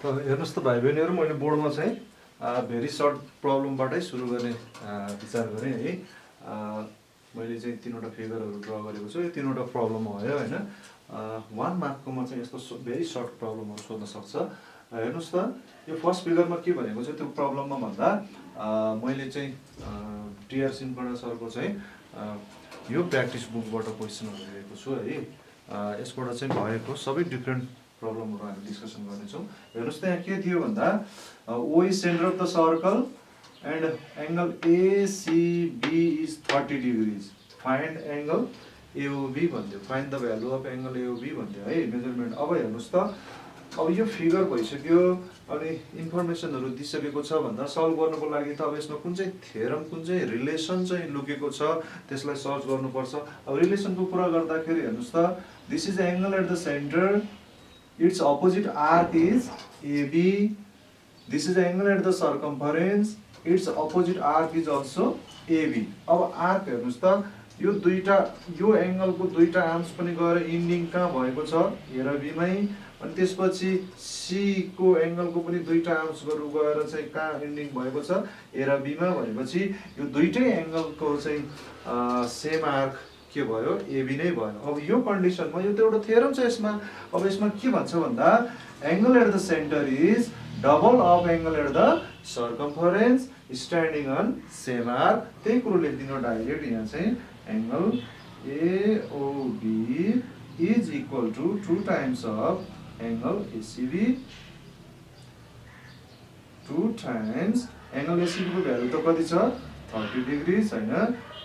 त हेर्नुहोस् त भाइ बहिनीहरू मैले बोर्डमा चाहिँ भेरी सर्ट प्रब्लमबाटै सुरु गर्ने विचार गरेँ है। मैले चाहिँ तीनवटा फिगरहरू ड्र गरेको छु। यो तीनवटा प्रब्लम भयो होइन। 1 मार्ककोमा चाहिँ यस्तो भेरी सर्ट प्रब्लमहरू सोध्न सक्छ। हेर्नुहोस् त यो फर्स्ट फिगरमा के भनेको छ त्यो प्रब्लममा भन्दा मैले चाहिँ टिआर सिन्कोना सरको चाहिँ यो प्र्याक्टिस बुकबाट क्वेसनहरू लिएको छु है। यसबाट चाहिँ भएको सबै डिफ्रेन्ट प्रब्लमहरू हामी डिस्कसन गर्नेछौँ। हेर्नुहोस् त यहाँ के थियो भन्दा O is centre of the circle and angle ACB is 30 degrees. Find angle AOB भन्थ्यो, find the value of angle AOB भन्थ्यो है मेजरमेन्ट। अब हेर्नुहोस् त अब यो फिगर भइसक्यो, अनि इन्फर्मेसनहरू दिइसकेको छ भन्दा सल्भ गर्नुको लागि त अब यसमा कुन चाहिँ थ्योरम कुन चाहिँ रिलेसन चाहिँ लुकेको छ त्यसलाई सर्च गर्नुपर्छ। अब रिलेसनको कुरा गर्दाखेरि हेर्नुहोस् त this is angle at the center, its opposite arc is AB. This is the angle at the circumference, its opposite arc is also AB. अब आर्क हेर्नुहोस् त यो दुईटा यो एङ्गलको दुईटा आर्म्स पनि गएर इन्डिङ कहाँ भएको छ ए र बी मै, अनि त्यसपछि सी को एङ्गलको पनि दुईटा आर्म्सहरू गएर चाहिँ कहाँ इन्डिङ भएको छ ए र बी मा, भनेपछि यो दुईटै एङ्गलको चाहिँ सेम आर्क के भयो एबी नै भयो। अब यो कन्डिसनमा यो त एउटा थ्योरम छ यसमा। अब यसमा के भन्छ भन्दा angle at the centre is double of angle at the circumference standing on same arc. त्यही कुरो लेखिदिनु डाइरेक्ट यहाँ चाहिँ angle AOB is equal to 2 times of angle ACB, 2 times angle ACB को भ्यालु त कति छ 30 डिग्रिज होइन,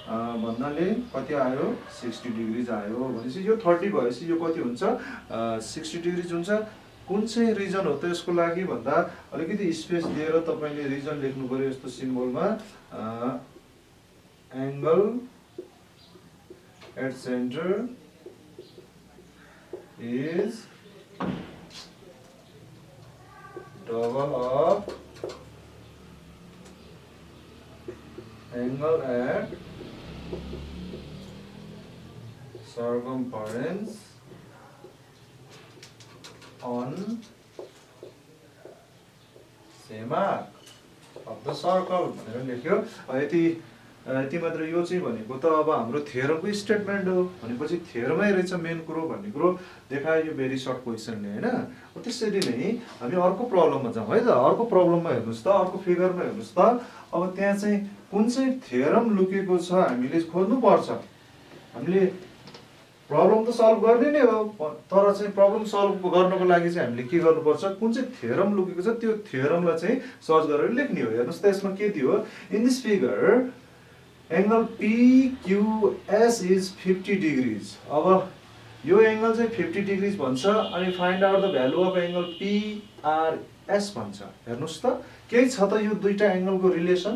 भन्नाले कति आयो 60 डिग्रिज आयो। भनेपछि यो 30 भएपछि यो कति हुन्छ 60 डिग्रिज हुन्छ। कुन चाहिँ रिजन हो त यसको लागि भन्दा अलिकति स्पेस दिएर तपाईले रिजन लेख्नु पर्यो यस्तो सिम्बलमा। Angle at centre is double of angle at circumference on same arc of the circle भनेर लेख्यो। यति मात्र। यो चाहिँ भनेको त अब हाम्रो थ्योरमको स्टेटमेन्ट हो, भनेपछि थ्योरमै रहेछ मेन कुरो भन्ने कुरो देखायो यो भेरी सर्ट क्वेसनले होइन। त्यसरी नै हामी अर्को प्रब्लममा जाउँ है त। अर्को प्रब्लममा हेर्नुहोस् त, अर्को फिगरमा हेर्नुहोस् त। अब त्यहाँ चाहिँ कुन चाहिँ थ्योरम लुकेको छ हामीले खोज्नु पर्छ। हामीले प्रब्लम त सल्भ गर्ने नै हो, तर चाहिँ प्रब्लम सल्भ गर्नको लागि चाहिँ हामीले के गर्नुपर्छ, कुन चाहिँ थ्योरम लुकेको छ त्यो थ्योरमलाई चाहिँ सर्च गरेर लेख्ने हो। हेर्नुहोस् त यसमा के दियो, in this figure angle PQS is 50 degrees. अब यो एङ्गल चाहिँ 50 डिग्रिज भन्छ, अनि find out the value of angle PRS भन्छ। हेर्नुहोस् त केही छ त यो दुईटा एङ्गलको रिलेसन,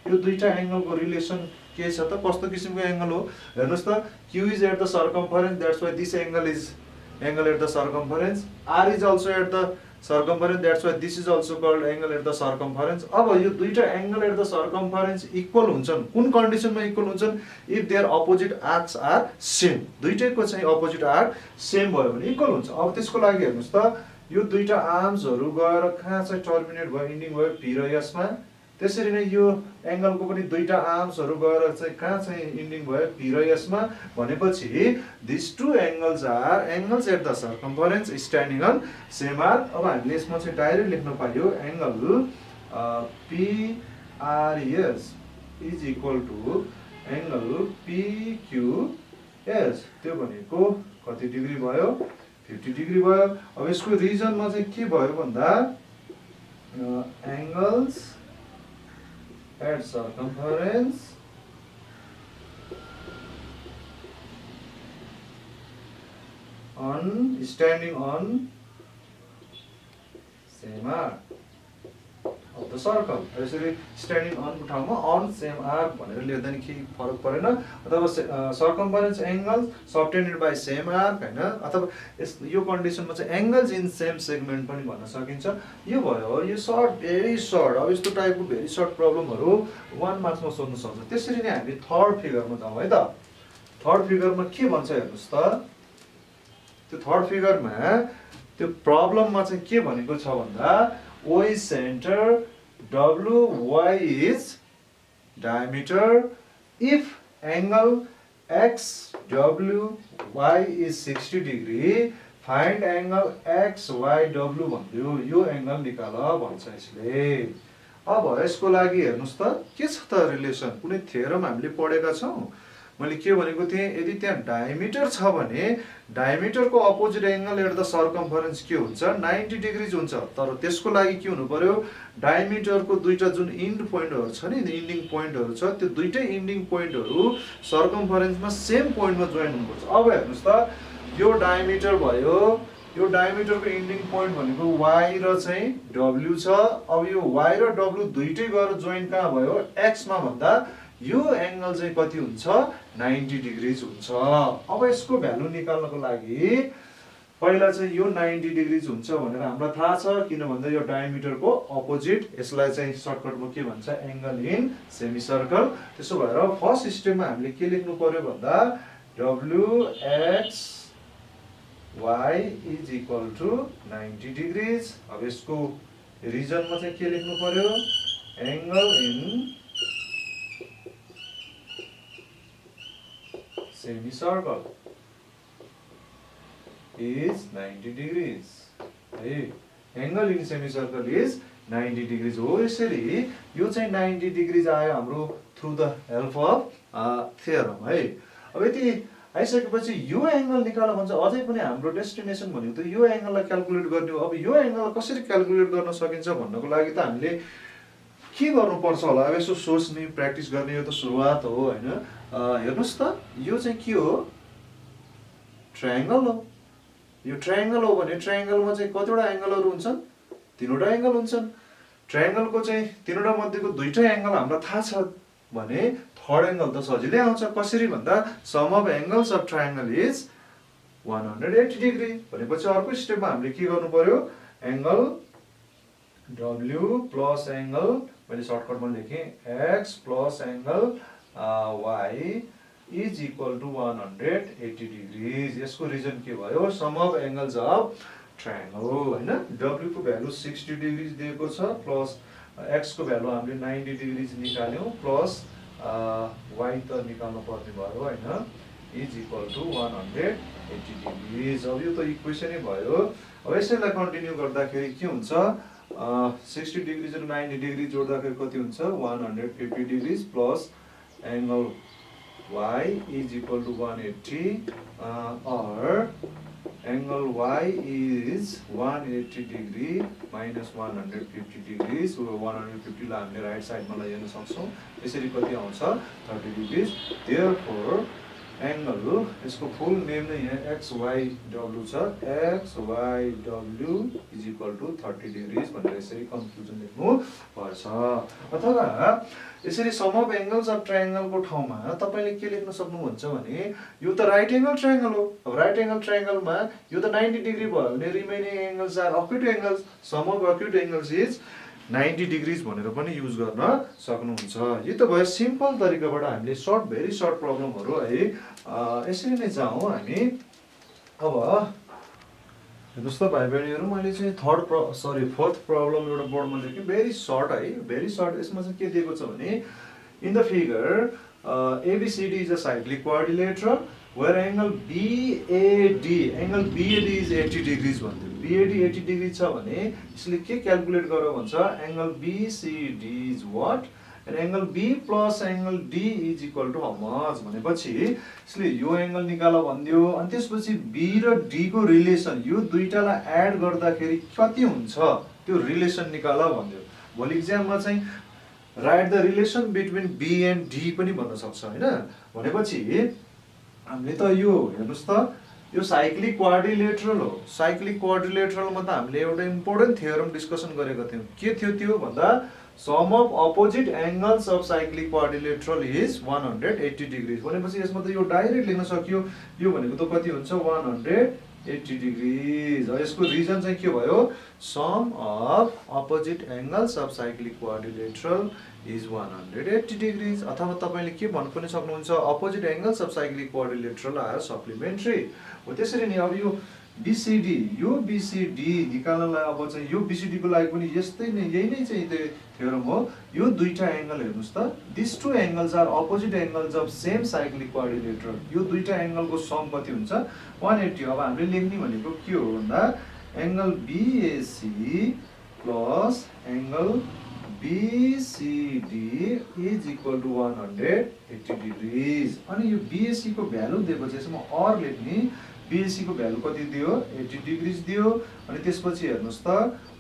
यो दुईटा एङ्गलको रिलेसन के छ त, कस्तो किसिमको एङ्गल हो हेर्नुहोस् त। Q is at the circumference, that's why this angle is angle at the circumference. R is also at the circumference, that's why this is also called angle at the circumference. अब यो दुईटा angle at the circumference equal हुन्छन्। कुन कन्डिसनमा equal हुन्छन्, if their opposite arcs are same. दुईटैको चाहिँ opposite arc same भयो भने इक्वल हुन्छ। अब त्यसको लागि हेर्नुहोस् त यो दुईटा आर्म्सहरू गएर कहाँ चाहिँ टर्मिनेट भयो इन्डिङ भयो पी र एसमा। त्यसरी नै यो एङ्गलको पनि दुईटा आर्म्सहरू गएर चाहिँ कहाँ चाहिँ इन्डिङ भयो पी र एसमा। भनेपछि this two angles are angles at the circumference standing on same arc. अब हामीले यसमा चाहिँ डाइरेक्ट लेख्न पाइयो angle PRS is equal to angle PQS. त्यो भनेको कति डिग्री भयो 50 डिग्री भयो। अब यसको रिजनमा चाहिँ के भयो भन्दा angles at circumference on standing on same arc of the circle। यसरी स्ट्यान्डिङ अनको ठाउँमा अन सेम आर्क भनेर लेख्दा नि केही फरक परेन। अथवा circumference angle subtended by same arc होइन, अथवा यो कन्डिसनमा चाहिँ एङ्गल्स इन सेम सेगमेन्ट पनि भन्न सकिन्छ। यो भयो यो सर्ट भेरी सर्ट। अब यस्तो टाइपको भेरी सर्ट प्रब्लमहरू 1 मार्क्समा सोध्न सक्छ। त्यसरी नै हामी थर्ड फिगरमा जाउँ है त। थर्ड फिगरमा के भन्छ हेर्नुहोस् त। त्यो थर्ड फिगरमा त्यो प्रब्लममा चाहिँ के भनेको छ भन्दा O is center, WY is diameter. If angle XWY is 60 degree, find angle XYW भन्दियो यो एंगल निकाल भन्छ यसले। अब यसको लागि हेर्नुस् त के छ त रिलेसन, कुनै थ्योरम हामीले पढेका छौं। मैले के भनेको थिएँ, यदि त्यहाँ डायमिटर छ भने डायमिटरको opposite angle at the circumference के हुन्छ 90 डिग्रीज हुन्छ। तर त्यसको लागि के हुनु पर्यो, डायमिटरको दुईटा जुन इन्ड पोइन्टहरु छ नि, इन्डिङ पोइन्टहरु छ, त्यो दुईटै इन्डिङ पोइन्टहरु सर्कमफरेन्समा सेम पोइन्टमा जोइन हुनुपर्छ। अब हेर्नुस् त यो डायमिटर भयो, यो डायमिटरको इन्डिङ पोइन्ट भनेको y र चाहिँ w छ। अब यो y र w दुईटै गएर जोइन कहाँ भयो, x मा भन्दा यो एंगल चाहिँ कति हुन्छ 90 डिग्रीज हुन्छ। अब यसको भ्यालु निकाल्नको लागि पहिला चाहिँ यो 90 डिग्रीज हुन्छ भनेर हामीलाई थाहा छ, किन भन्दा यो डायमिटरको अपोजिट, यसलाई चाहिँ सर्टकटमा के भन्छ एंगल इन सेमी सर्कल। त्यसो भएर फर्स्ट स्टेपमा हामीले के लेख्नु पर्यो भन्दा WXY is equal to 90 degrees। अब यसको रिजनमा चाहिँ के लेख्नु पर्यो, angle in semicircle is 90 degrees। है, angle in semicircle is 90 degrees हो। यसरी यो चाहिँ 90 डिग्रीज आयो हाम्रो through the help of theorem है। अब यति आइसकेपछि यो एंगल निकाल भन्छ। अझै पनि हाम्रो डेस्टिनेसन भनेको त यो एंगललाई क्याल्कुलेट गर्ने हो। अब यो एंगल कसरी क्याल्कुलेट गर्न सकिन्छ भन्नको लागि त हामीले के गर्नुपर्छ होला, अब यसो सोच्ने प्र्याक्टिस गर्ने, यो त सुरुवात हो हैन। हेर्नुस् त यो चाहिँ के हो, ट्रायंगल हो। यो ट्रायंगल हो भने ट्रायंगलमा चाहिँ कतिवटा एंगलहरु हुन्छन्, तीनवटा एंगल हुन्छन्। ट्रायंगलको चाहिँ तीनवटा मध्येको दुईटा एंगल हामीलाई थाहा छ भने थर्ड एंगल त सजिलै आउँछ। कसरी भन्दा sum of angles of triangle is 180 degree भनेपछि अर्को स्टेपमा हामीले के गर्नु पर्यो, एंगल W प्लस एंगल, मैले सर्टकटमा लेखेँ x plus angle y is equal to 180 degrees. यसको रिजन के भयो, sum of angles of triangle हैन। W को भ्यालु 60 डिग्रीज दिएको छ, प्लस x को भ्यालु हामीले 90 डिग्रीज निकाल्यौं, प्लस y त निकाल्नु पर्ने भयो हैन, इज इक्वल टु 180 डिग्रीज। अब यो त इक्वेसनै भयो। अब यसैलाई कन्टिन्यू गर्दाखेरि के हुन्छ, 60 डिग्रीज र 90 डिग्री जोड्दाखेरि कति हुन्छ 150 degrees, plus angle y is equal to 180 or angle y is 180 degree minus 150 degrees। 150 लाई हामीले राइट साइडमा लिन सक्छौं। यसरी कति आउँछ 30 डिग्रीज। देयरफोर एंगल, यसको फुल नेम नै यहाँ XYW छ, XYW is equal to 30 degrees भनेर यसरी कन्क्लुजन लेख्नु पर्छ। अथवा यसरी सम अफ एंगल्स अफ ट्रायंगलको ठाउँमा तपाईले के लेख्न सक्नुहुन्छ भने यो त राइट एंगल ट्रायंगल हो। अब राइट एंगल ट्रायंगलमा यो त 90 डिग्री भयो भने remaining angles are acute angles, sum of acute angles is 90 degrees भनेर पनि युज गर्न सक्नुहुन्छ। यो त भयो सिम्पल तरिकाबाट हामीले सर्ट, भेरी सर्ट प्रब्लमहरु है। यसरी नै जाउँ हामी। अब हेर्नुस् त भाइ बहिनीहरु, मैले चाहिँ फोर्थ प्रब्लम एउटा बोर्डमा लेखेँ, भेरी सर्ट है, भेरी सर्ट। यसमा चाहिँ के दिएको छ भने in the figure ABCD is a cyclic quadrilateral where angle BAD is 80 degrees भन्थ्यो। BAD 80 डिग्री छ भने यसले के क्याल्कुलेट गर्यो भन्छ, angle BCD is what and angle B plus angle D is equal to how much भनेपछि यसले यो एंगल निकाल भन्दियो। अनि त्यसपछि B र D को रिलेसन, यो दुईटालाई एड गर्दाखेरि कति हुन्छ त्यो रिलेसन निकाल भन्दियो। भोलि एक्जाममा चाहिँ right the relation between B and D पनि भन्न सक्छ हैन। भनेपछि हामीले त यो हेर्नुस् त यो साइक्लिक क्वाड्रिलेटरल हो। साइक्लिक क्वाड्रिलेटरलमा त हामीले एउटा इम्पोर्टेन्ट थ्योरम डिस्कसन गरेका थियौं। के थियो त्यो भन्दा sum of opposite angles of cyclic quadrilateral is 180 degrees भनेपछि यसमा त यो डाइरेक्ट लेख्न सकियो। यो भनेको त कति हुन्छ 180 डिग्रीज। यसको रिजन चाहिँ के भयो, sum of opposite angles of cyclic quadrilateral is 180 degrees. अथवा तपाईले के भन्न पनि सक्नुहुन्छ, opposite angles of cyclic quadrilateral are supplementary हो। त्यसरी नै अब BCD, यो BCD निकाल्नलाई अब चाहिँ यो BCD को लागि पनि यस्तै नै यही नै चाहिँ थ्योरम हो। यो दुईटा एंगल हेर्नुस् त, this two angles are opposite angles of same cyclic quadrilateral. यो दुईटा एंगल को सम कति हुन्छ 180। अब हामीले लेख्ने भनेको के हो भन्दा angle BAC plus angle BCD is equal to 180 degrees. अनि यो BAC को भ्यालु दिएपछि यसमा अर लेख्ने, BAC को भ्यालु कति दियो 80 डिग्रीज दियो। अनि त्यसपछि हेर्नुस् त,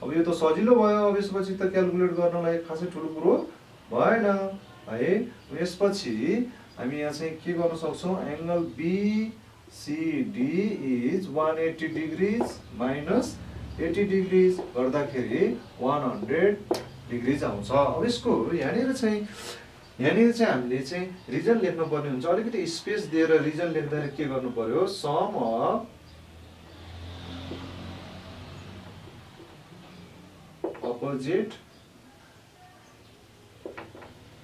अब यो त सजिलो भयो, अब यसपछि त क्याल्कुलेट गर्नलाई खासै ठुलो कुरो भएन है। यसपछि हामी यहाँ चाहिँ के गर्न सक्छौं, angle BCD is 180 degrees minus 80 degrees गर्दाखेरि 100 डिग्रीज आउँछ। अब यसको यहाँनिर चाहिँ हामीले चाहिँ रिजन लेख्नु पर्ने हुन्छ। अलिकति स्पेस दिएर रिजन लेख्दाखेरि के गर्नु पर्यो, sum of opposite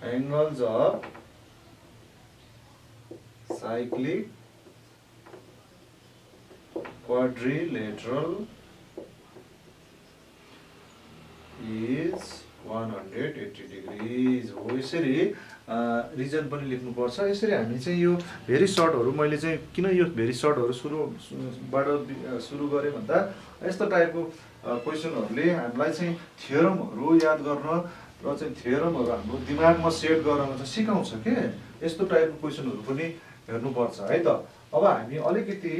angles of cyclic quadrilateral is 180 degrees हो। यसरी रिजन पनि लेख्नुपर्छ। यसरी हामी चाहिँ यो भेरी सर्टहरु, मैले चाहिँ किन यो भेरी सर्टहरु सुरुबाट सुरु गरेँ भन्दा यस्तो टाइपको क्वेशनहरुले हामीलाई चाहिँ थ्योरमहरु याद गर्न र चाहिँ थ्योरमहरु हाम्रो दिमागमा सेट गर्न चाहिँ सिकाउँछ के। यस्तो टाइपको क्वेशनहरु पनि हेर्नुपर्छ है त। अब हामी अलिकति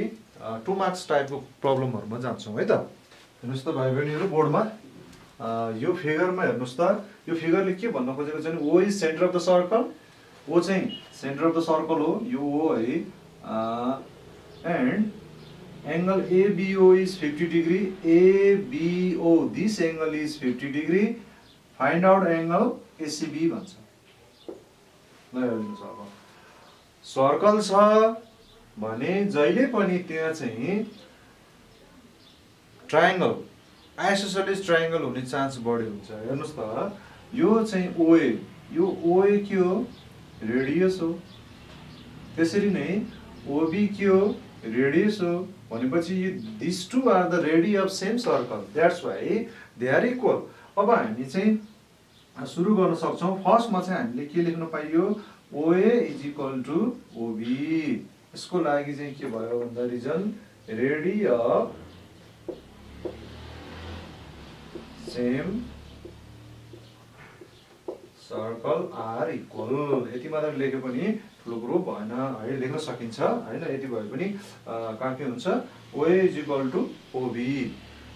2 मार्क्स टाइपको प्रब्लमहरुमा जान्छौं है त। हेर्नुस् त भाइ बहिनीहरु, बोर्डमा यो फिगरमा हेर्नुस् त, यो फिगरले के भन्न खोजेको छ भने O is centre of the circle. O चाहिँ सेन्टर अफ द सर्कल हो, यो O है। And angle ABO is 50 degree. ABO this angle is 50 degree. Find out angle ACB भन्छ। ल हेर्नुस्, अब सर्कल छ भने जहिले पनि त्यहाँ चाहिँ ट्रायंगल, आइसोसेलेस ट्रायंगल हुने चान्स बढी हुन्छ। हेर्नुस् त, यो चाहिँ OA, यो OA के हो, रेडियस हो। त्यसरी नै OB के हो, रेडियस हो। भनेपछि यो this two are the radii of same circle, that's why they are equal. अब हामी चाहिँ सुरु गर्न सक्छौं। फर्स्टमा चाहिँ हामीले के लेख्न पाइयो, OA is equal to OB। यसको लागि चाहिँ के भयो भन्दा reason radii of same circle are equal. यति मात्र लेखे पनि ठुलो कुरो भएन है, लेख्न सकिन्छ हैन। यति भए पनि कहाँ के हुन्छ, OA is equal to OB।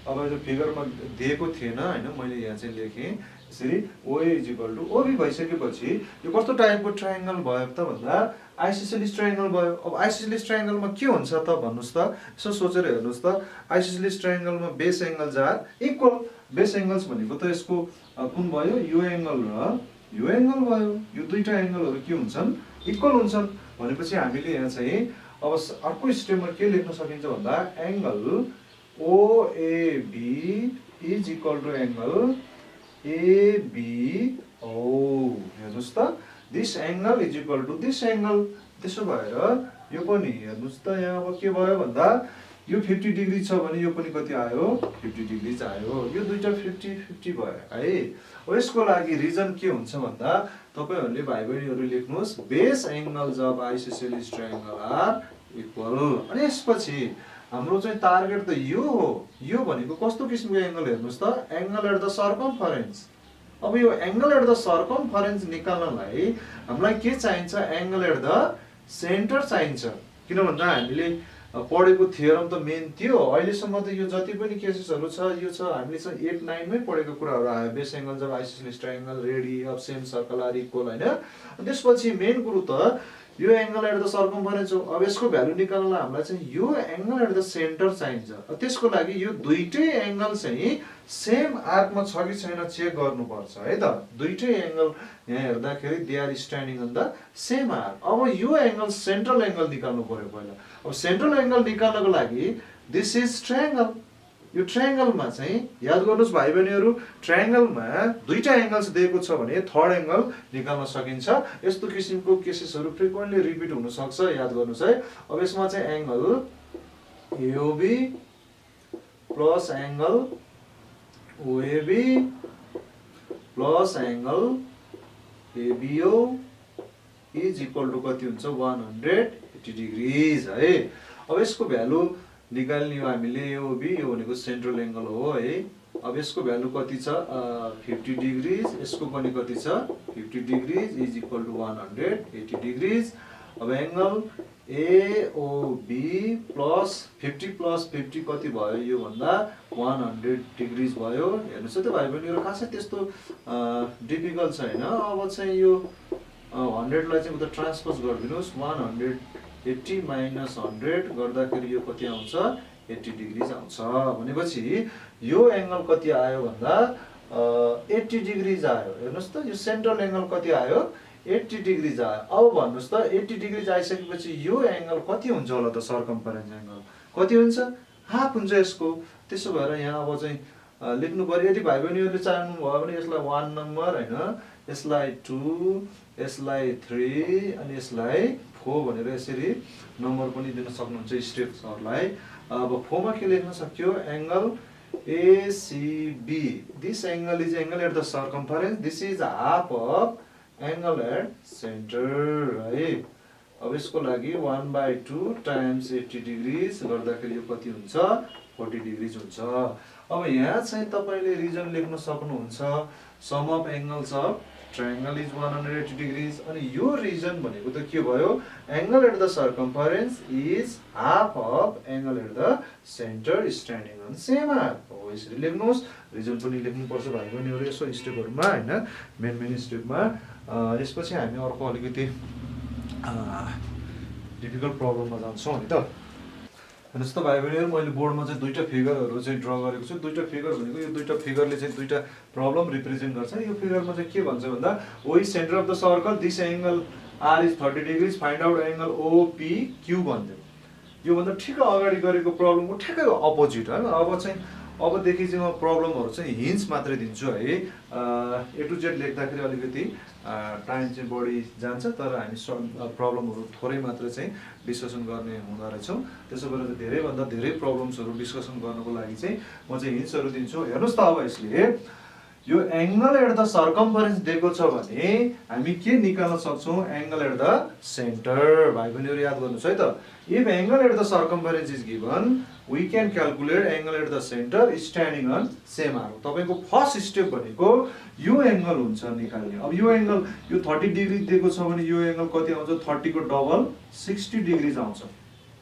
अब यो फिगरमा दिएको थिएन हैन, मैले यहाँ चाहिँ लेखेँ यसरी OA is equal to OB भइसकेपछि यो कस्तो टाइपको ट्रायंगल भयो त भन्दा आइसोसेलेस ट्रायंगल भयो। अब आइसोसेलेस ट्रायंगलमा के हुन्छ त भन्नुस् त, यसो सोचेर हेर्नुस् त। आइसोसेलेस ट्रायंगलमा base angles are equal. Base angles भनेको त यसको कुन भयो, यो एंगल र यो एंगल भयो। यो दुईटा एंगलहरु के हुन्छन्, इक्वल हुन्छन्। भनेपछि हामीले यहाँ चाहिँ अब अर्को स्टेपमा के लेख्न सकिन्छ भन्दा angle OAB is equal to angle ABO। हेर्नुस् त, this angle is equal to this angle. त्यसो भएर यो पनि हेर्नुस् त, यहाँ अब के भयो भन्दा यो 50 डिग्री छ भने यो पनि कति आयो, 50 डिग्री आयो। यो दुईटा 50-50 भयो है। अब यसको लागि रिजन के हुन्छ भन्दा तपाईहरुले भाइ बहिनीहरु लेख्नुस्, base angles of isosceles triangle are equal. अनि यसपछि हाम्रो चाहिँ टार्गेट त यो हो। यो भनेको कस्तो किसिमको एंगल हेर्नुस् त, एंगल एट द सर्कमफरेन्स। अब यो एंगल एट द सर्कमफरेन्स निकाल्नलाई हामीलाई के चाहिन्छ, एंगल एट द सेन्टर चाहिन्छ। किन भन्दा हामीले पढेको थ्योरम त मेन थियो। अहिलेसम्म त यो जति पनि केसेसहरु छ यो छ हामीले चाहिँ 8-9 मै पढेको कुराहरु आयो। Base angles of isosceles triangle, radii of same circle are equal हैन। त्यसपछि मेन कुरो त यो एंगल एट द सर्कमफरेन्स हो। अब यसको भ्यालु निकाल्नलाई हामीलाई चाहिँ यो एंगल एट द सेन्टर चाहिन्छ। त्यसको लागि यो दुईटै एंगल चाहिँ सेम आर्कमा छ कि छैन चेक गर्नुपर्छ है त। दुईटै एंगल यहाँ हेर्दाखेरि they are standing on the same arc. अब यो एंगल सेन्ट्रल एंगल निकाल्नु पर्यो पहिला। अब सेन्ट्रल एंगल निकाल्नको लागि दिस इज ट्रायंगल। यो ट्रायंगलमा चाहिँ याद गर्नुस् भाइ बहिनीहरु, ट्रायंगलमा दुईटा एंगल्स दिएको छ भने थर्ड एंगल निकाल्न सकिन्छ। यस्तो किसिमको केसेसहरु फ्रिक्वेन्टली रिपिट हुन सक्छ, याद गर्नुस् है। अब यसमा चाहिँ angle AOB plus angle OAB plus angle ABO is equal to कति हुन्छ 180 डिग्रिज है। अब यसको भ्यालु निकाल्ने हो हामीले, यो बी यो भनेको सेन्ट्रल एङ्गल हो है। अब यसको भ्यालु कति छ 50 डिग्रिज, यसको पनि कति छ 50 degrees is equal to 180 degrees. अब एङ्गल एओबी प्लस 50 कति भयो यो भन्दा 100 डिग्रिज भयो। हेर्नुहोस् है त भाइ बहिनीहरु, खासै त्यस्तो डिफिकल्ट छैन। अब चाहिँ यो 100 लाई चाहिँ उता ट्रान्सपोज गरिदिनुस्, 180 माइनस 100 गर्दाखेरि यो कति आउँछ 80 डिग्रिज आउँछ। भनेपछि यो एङ्गल कति आयो भन्दा 80 डिग्रिज आयो। हेर्नुहोस् त यो सेन्ट्रल एङ्गल कति आयो 80 डिग्रिज आयो। अब भन्नुहोस् त 80 डिग्रिज आइसकेपछि यो एङ्गल कति हुन्छ होला त, सर्कम्फरेन्स एङ्गल कति हुन्छ, हाफ हुन्छ यसको। त्यसो भएर यहाँ अब चाहिँ लेख्नु पर्यो। यदि भाइ बहिनीहरूले चाहनु भयो भने यसलाई 1 नम्बर हैन, यसलाई 2, यसलाई 3 अनि यसलाई 4 भनेर यसरी नम्बर पनि दिन सक्नुहुन्छ स्टेप्सहरुलाई। अब 4 मा के लेख्न सक्यो, angle ACB, this angle is angle at the circumference, this is half of angle at centre है। अब यसको लागि 1/2 टाइम्स 80 डिग्रिज गर्दाखेरि यो कति हुन्छ 40 डिग्रिज हुन्छ। अब यहाँ चाहिँ तपाईले रिजन लेख्न सक्नुहुन्छ, sum of angles of triangle is 180 degrees. अनि यो रिजन भनेको त के भयो, angle at the circumference is half of angle at the centre standing on same half हो। यसरी लेख्नुहोस्, रिजन पनि लेख्नु पर्छ भाइ बहिनीहरु यसो स्टेपहरुमा हैन, मेन स्टेपमा। यसपछि हामी अर्को अलिकति डिफिकल्ट प्रब्लममा जान्छौँ नि त। हेर्नुहोस् त भाइ बहिनीहरु, मैले बोर्डमा चाहिँ दुईटा फिगरहरु चाहिँ ड्रा गरेको छु। दुईटा फिगर भनेको यो दुईटा फिगरले चाहिँ दुईटा प्रब्लम रिप्रेजेन्ट गर्छ। यो फिगरमा चाहिँ के भन्छ भन्दा, O is centre of the circle, this angle R is 30 degrees, find out angle OPQ भन्दै। यो भन्दा ठिक अगाडि गरेको प्रब्लमको ठ्याक्कै अपोजिट है। अब चाहिँ अबदेखि चाहिँ म प्रब्लमहरु चाहिँ हिन्ट्स मात्रै दिन्छु है। ए टु जेड लेख्दाखेरि अलिकति टाइम चाहिँ बढी जान्छ, तर हामी प्रब्लमहरु थोरै मात्र चाहिँ डिस्कसन गर्ने हुँदा रहेछौँ। त्यसो गरेर धेरैभन्दा धेरै प्रब्लम्सहरु डिस्कसन गर्नको लागि चाहिँ म चाहिँ हिन्ट्सहरु दिन्छु। हेर्नुहोस् त अब यसले यो एङ्गल एट द सर्कम्फरेन्स दिएको छ भने हामी के निकाल्न सक्छौं, एङ्गल एट द सेन्टर। भाइ बहिनीहरु याद गर्नुस् है त, if angle at the circumference is given we can calculate angle at the center standing on same arc। तपाईको फर्स्ट स्टेप भनेको यो एङ्गल हुन्छ निकाल्ने। अब यो एङ्गल यो 30 डिग्री दिएको छ भने यो एङ्गल कति आउँछ, 30 को डबल 60 डिग्री आउँछ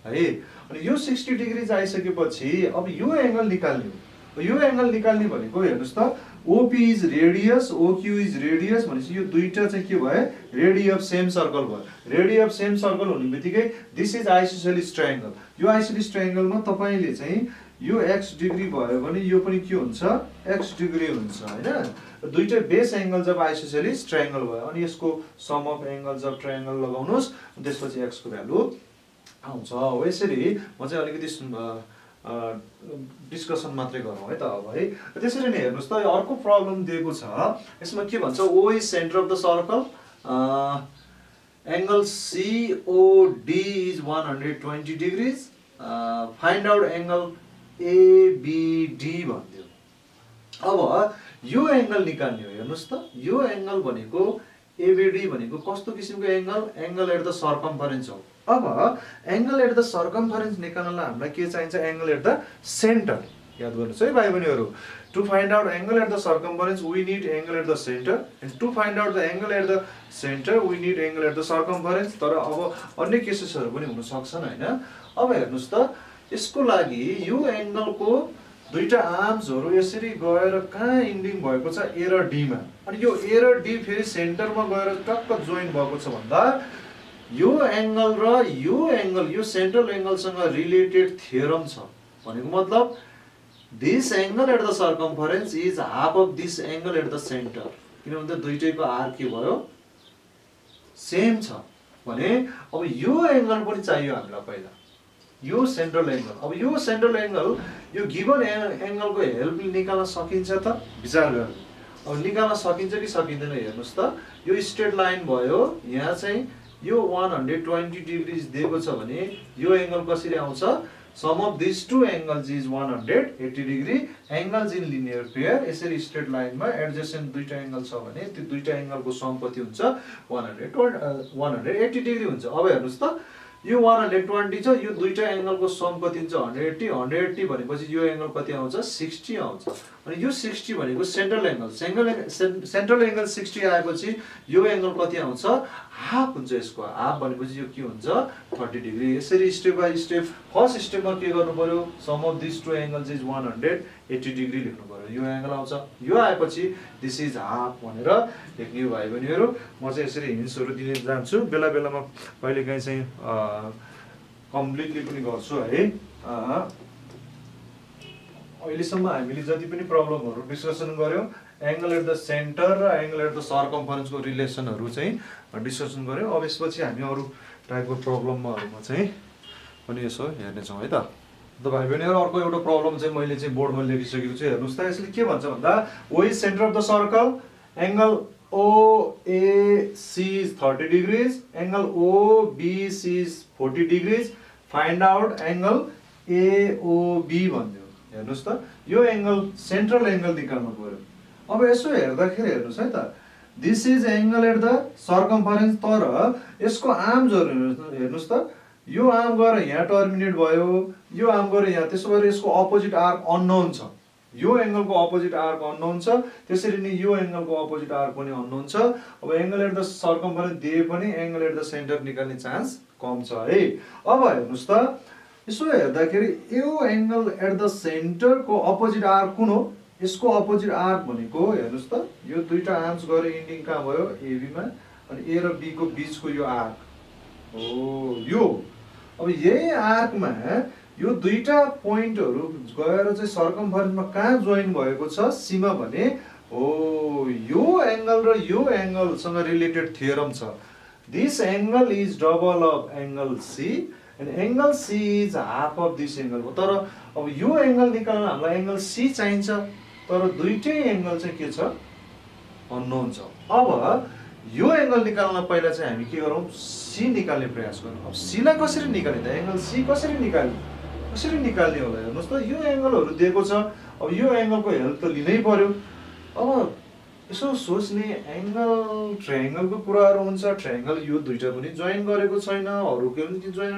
है। अनि यो 60 डिग्री आइसकेपछि अब यो एङ्गल निकाल्ने हो। यो एङ्गल निकाल्ने भनेको हेर्नुस् त, OP is radius, OQ is radius भनेपछि यो दुईटा चाहिँ के भयो, रेडियस अफ सेम सर्कल भयो। रेडियस अफ सेम सर्कल हुनेबित्तिकै दिस इज आइसोसेलिस ट्रायंगल। यो आइसोसेलिस ट्रायंगलमा तपाईले चाहिँ यो x डिग्री भयो भने यो पनि के हुन्छ, x डिग्री हुन्छ हैन। दुईटै बेस एंगल जब आइसोसेलिस ट्रायंगल भयो अनि यसको sum of angles of triangle लगाउनुस्, त्यसपछि x को भ्यालु आउँछ। हो यसरी म चाहिँ अलिकति डिस्कसन मात्रै गरौँ है त अब है। त्यसरी नै हेर्नुस् त, अर्को प्रब्लम दिएको छ। यसमा के भन्छ, O is centre of the circle, angle COD is 120 degrees, find out angle ABD भन्दियो। अब यो एंगल निकाल्ने हो। हेर्नुस् त, यो एंगल भनेको ABD भनेको कस्तो किसिमको एंगल, एंगल एट द सर्कम्फरेन्स हो। अब एंगल एट द सर्कम्फरेन्स निकाल्नलाई हामीलाई के चाहिन्छ, एंगल एट द सेन्टर। याद गर्नुस् है भाइ बहिनीहरु, to find out angle at the circumference we need angle at the centre, and to find out the angle at the centre we need angle at the circumference. तर अब अन्य केसेसहरु पनि हुन सक्छन् हैन। अब हेर्नुस् त, यसको लागि यो एंगलको दुईटा आर्म्सहरु यसरी गएर कहाँ इन्डिङ भएको छ, एरर डी मा। अनि यो एरर डी फेरि सेन्टरमा गएर टक्क जोइन भएको छ भन्दा यो एंगल र यो एंगल यो सेन्ट्रल एंगलसँग रिलेटेड थ्योरम छ। भनेको मतलब this angle at the circumference is half of this angle at the centre. किनभने दुईटैको आर्क के भयो, सेम छ भने अब यो एंगल पनि चाहियो हामीलाई पहिला, यो सेन्ट्रल एंगल। अब यो सेन्ट्रल एंगल यो गिवन एंगलको हेल्पले निकाल्न सकिन्छ त, विचार गर्नु। अब निकाल्न सकिन्छ कि सकिँदैन हेर्नुस् त। यो स्ट्रेट लाइन भयो, यहाँ चाहिँ यो 120 डिग्री दिएको छ भने यो एंगल कसरी आउँछ, sum of this two angles is 180 degree angles in linear pair. यसरी स्ट्रेट लाइनमा एडजेसेन्ट दुईटा एङ्गल छ भने त्यो दुईटा एङ्गलको सम कति हुन्छ 180 डिग्री हुन्छ। अब हेर्नुहोस् त यो 120 छ, यो दुईटा एङ्गलको सम कति हुन्छ 180 भनेपछि यो एङ्गल कति आउँछ 60 आउँछ। अनि यो 60 भनेको सेन्ट्रल एङ्गल 60 आएपछि यो एङ्गल कति आउँछ हाफ हुन्छ। यसको हाफ भनेपछि यो के हुन्छ 30 डिग्री। यसरी स्टेप बाई स्टेप फर्स्ट स्टेपमा के गर्नु पर्यो sum of this two angles is 180 degree लेख्नु पर्यो। यो एङ्गल आउँछ, यो आएपछि दिस इज हाफ भनेर लेख्ने भाइ बहिनीहरू। म चाहिँ यसरी हिन्ट्सहरू दिने जान्छु, बेला बेलामा कहिलेकाहीँ चाहिँ कम्प्लिटली पनि गर्छु है। अहिलेसम्म हामीले जति पनि प्रब्लमहरू डिस्कसन गऱ्यौँ एङ्गल एट द सेन्टर र एङ्गल एट द सर्कम्फरेन्सको रिलेसनहरू चाहिँ डिस्कसन गऱ्यौँ। अब यसपछि हामी अरू टाइपको प्रब्लमहरूमा चाहिँ पनि यसो हेर्नेछौँ है त। भाइ बहिनीहरू अर्को एउटा प्रब्लम चाहिँ मैले चाहिँ बोर्डमा लेखिसकेको छु, हेर्नुहोस् त। यसले के भन्छ भन्दा O is centre of the circle, angle OAC is 30 degrees, angle OBC is 40 degrees, find out angle AOB भन्यो। हेर्नुहोस् त यो एङ्गल सेन्ट्रल एङ्गल निकाल्नु पर्यो। अब यसो हेर्दाखेरि हेर्नुहोस् है त, this is angle at the circumference, तर यसको आर्म्सहरू हेर्नुहोस् त, यो आर्म गएर यहाँ टर्मिनेट भयो, यो आर्म गएर यहाँ, त्यसो भएर यसको अपोजिट आर्क अननोन छ। यो एङ्गलको अपोजिट आर्क अननोन छ, त्यसरी नै यो एङ्गलको अपोजिट आर्क पनि अननोन छ। अब एङ्गल एट द सर्कम्फरेन्स दिए पनि एङ्गल एट द सेन्टर निकाल्ने चान्स कम छ है। अब हेर्नुहोस् त यसो हेर्दाखेरि यो एङ्गल एट द सेन्टरको अपोजिट आर्क कुन हो, यसको अपोजिट आर्क भनेको हेर्नुहोस् त यो दुईटा आर्म्स गएर इन्डिङ कहाँ भयो एबीमा, अनि ए र बी को बिचको यो आर्क हो यो। अब यही आर्कमा यो दुईटा पोइन्टहरू गएर चाहिँ सर्कम्फरेन्समा कहाँ जोइन भएको छ सीमा भने हो यो एङ्गल र यो एङ्गलसँग रिलेटेड थियोरम छ। This angle is double of angle C and angle C is half of this angle हो। तर अब यो एङ्गल निकाल्न हामीलाई एङ्गल सी चाहिन्छ, तर दुईटै एङ्गल चाहिँ के छ अननोन छ। अब यो एङ्गल निकाल्न पहिला चाहिँ हामी के गरौँ सी निकाल्ने प्रयास गरौँ। अब सीलाई कसरी निकाल्ने त, एङ्गल सी कसरी निकाल्ने होला। हेर्नुहोस् त यो एङ्गलहरू दिएको छ, अब यो एङ्गलको हेल्प त लिनै पर्यो। अब यसो सोच्ने एङ्गल ट्रायङ्गलको कुराहरू हुन्छ, ट्रायङ्गल यो दुईटा पनि जोइन गरेको छैन, अरू के पनि जोइन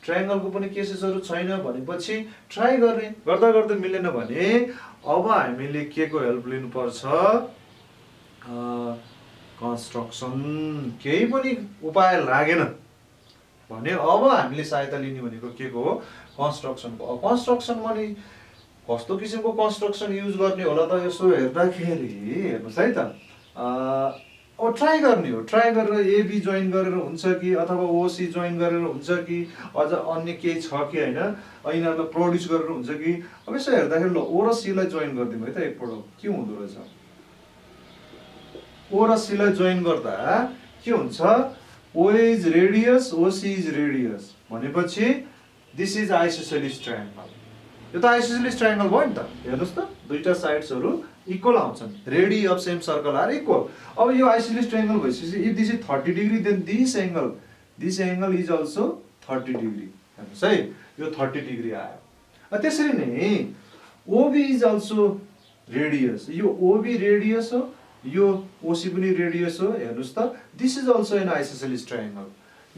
ट्रायङ्गलको पनि केसेसहरू छैन भनेपछि ट्राई गर्ने, गर्दा गर्दै मिलेन भने अब हामीले के को हेल्प लिनुपर्छ कन्स्ट्रक्सन। केही पनि उपाय लागेन भने अब हामीले सहायता लिने भनेको के को हो कन्स्ट्रक्सनको। अब कन्स्ट्रक्सन भने कस्तो किसिमको कन्स्ट्रक्सन युज गर्ने होला त, यसो हेर्दाखेरि हेर्नुहोस् है त, अब ट्राई गर्ने हो, ट्राई गरेर एबी जोइन गरेर हुन्छ कि अथवा ओसी जोइन गरेर हुन्छ कि अझ अन्य केही छ कि होइन, यिनीहरूलाई प्रोड्युस गरेर हुन्छ कि। अब यसो हेर्दाखेरि ल ओ र सीलाई जोइन गरिदिउँ है त एकपल्ट, के हुँदो रहेछ ओ र सीलाई जोइन गर्दा के हुन्छ ओ इज रेडियस ओसी इज रेडियस भनेपछि दिस इज आइसोसेलिस ट्रायङ्गल। यो त आइसोसेलिस ट्रायङ्गल भयो नि त। हेर्नुहोस् त दुईटा साइड्सहरू इक्वल आउँछन्, radii of same circle are equal. अब यो आइसोसेलिस ट्रायङ्गल भइसकेपछि if this is 30 degree then this angle is also 30 degree. हेर्नुहोस् है यो 30 डिग्री आयो। त्यसरी नै ओबी इज अल्सो रेडियस, यो ओबी रेडियस हो, यो ओसी पनि रेडियस हो। हेर्नुहोस् त this is also an isosceles triangle,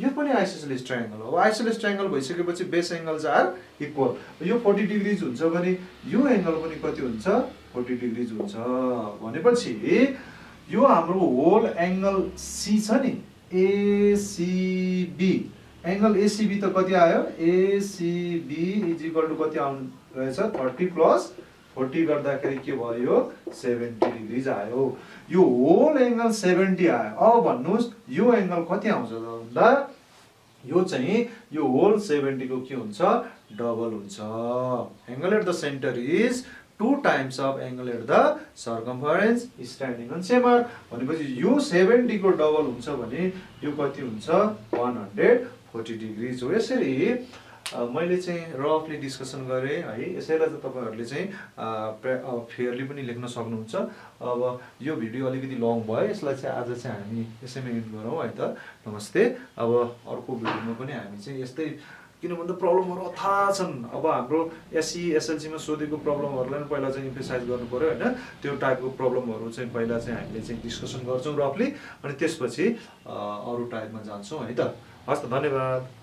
यो पनि आइसोसेलिस ट्रायङ्गल हो। आइसोसेलिस ट्रायङ्गल भइसकेपछि बेस एङ्गल्स आर इक्वल। यो 40 डिग्रिज हुन्छ भने यो एङ्गल पनि कति हुन्छ 40 डिग्रिज हुन्छ भनेपछि यो हाम्रो होल एङ्गल सी छ नि एसीबी, एङ्गल एसीबी त कति आयो एसीबी इज इक्वल टु कति आउनु रहेछ 30 प्लस 40 गर्दाखेरि के भयो 70 डिग्रिज आयो। यो होल एङ्गल 70 आयो। अब भन्नुहोस् यो एङ्गल कति आउँछ भन्दा यो चाहिँ यो होल 70 को के हुन्छ डबल हुन्छ। Angle at the centre is 2 times of angle at the circumference standing on same arc भनेपछि यो 70 को डबल हुन्छ भने यो कति हुन्छ 140 डिग्रिज हो। यसरी मैले चाहिँ रफली डिस्कसन गरेँ है। यसैलाई चाहिँ तपाईँहरूले चाहिँ फेयरली पनि लेख्न सक्नुहुन्छ। अब यो भिडियो अलिकति लङ भयो, यसलाई चाहिँ आज चाहिँ हामी यसैमा एन्ड गरौँ है त। नमस्ते। अब अर्को भिडियोमा पनि हामी चाहिँ यस्तै किन भन्दा प्रब्लमहरू अथाह छन्। अब हाम्रो एससी एसएलसीमा सोधेको प्रब्लमहरूलाई पहिला चाहिँ इम्फेसाइज गर्नु पऱ्यो होइन, त्यो टाइपको प्रब्लमहरू चाहिँ पहिला चाहिँ हामीले चाहिँ डिस्कसन गर्छौँ रफली, अनि त्यसपछि अरू टाइपमा जान्छौँ है त। हस् त, धन्यवाद।